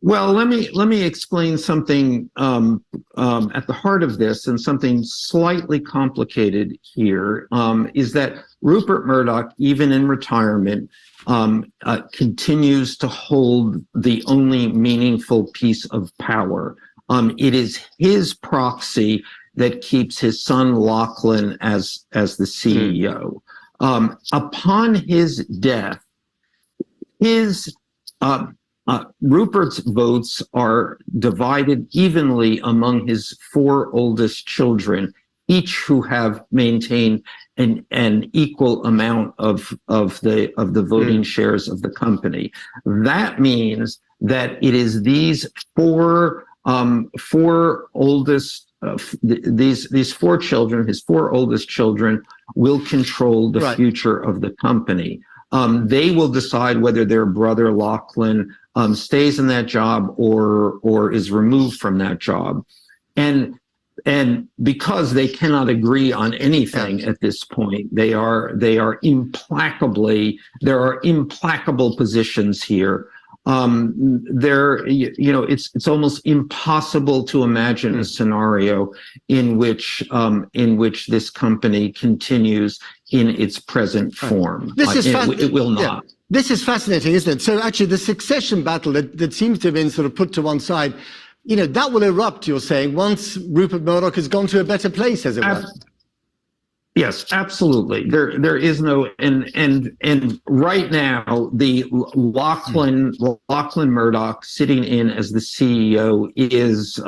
Well, let me explain something at the heart of this, and something slightly complicated here, is that Rupert Murdoch, even in retirement, continues to hold the only meaningful piece of power. It is his proxy that keeps his son Lachlan as the CEO. Upon his death, his Rupert's votes are divided evenly among his four oldest children, each who have maintained an equal amount of the voting shares of the company. That means that it is these four oldest these four children, his four oldest children, will control the future of the company. They will decide whether their brother Lachlan stays in that job or is removed from that job, and because they cannot agree on anything at this point, there are implacable positions here. It's almost impossible to imagine a scenario in which this company continues in its present form. It will not. Yeah. This is fascinating, isn't it? So actually, the succession battle that seems to have been sort of put to one side, that will erupt, you're saying, once Rupert Murdoch has gone to a better place, as it were. Yes, absolutely. There is no, and right now the Lachlan Murdoch sitting in as the CEO is,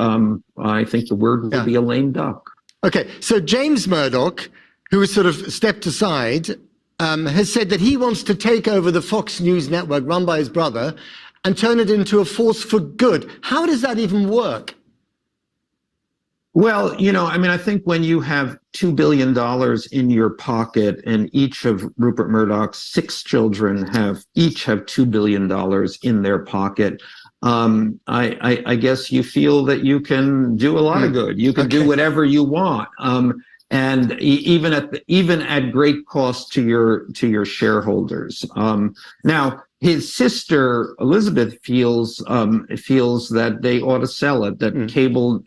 I think the word would be a lame duck. Okay, so James Murdoch, who has sort of stepped aside, has said that he wants to take over the Fox News network run by his brother and turn it into a force for good. How does that even work? Well, I think when you have $2 billion in your pocket, and each of Rupert Murdoch's 6 children each have $2 billion in their pocket, I guess you feel that you can do a lot of good. You can do whatever you want. And even at great cost to your shareholders. Now, his sister Elizabeth feels that they ought to sell it. That cable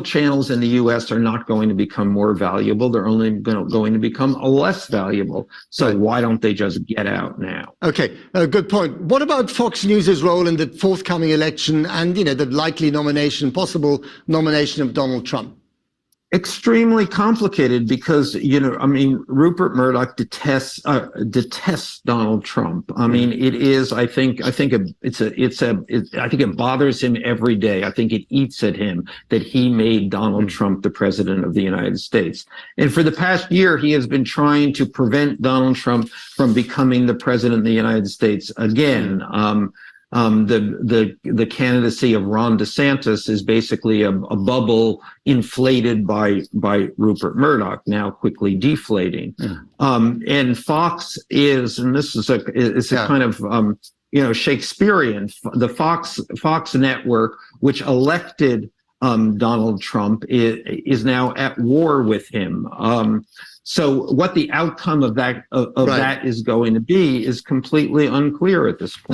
channels in the U.S. are not going to become more valuable. They're only going to become less valuable. So why don't they just get out now? Okay, good point. What about Fox News's role in the forthcoming election and the likely possible nomination of Donald Trump? Extremely complicated because Rupert Murdoch detests Donald Trump. It is. I think it bothers him every day. I think it eats at him that he made Donald Trump the president of the United States. And for the past year, he has been trying to prevent Donald Trump from becoming the president of the United States again. The candidacy of Ron DeSantis is basically a bubble inflated by Rupert Murdoch, now quickly deflating. And Fox is, and this is a kind of Shakespearean. The Fox network, which elected Donald Trump, is now at war with him. So what the outcome of that is going to be is completely unclear at this point.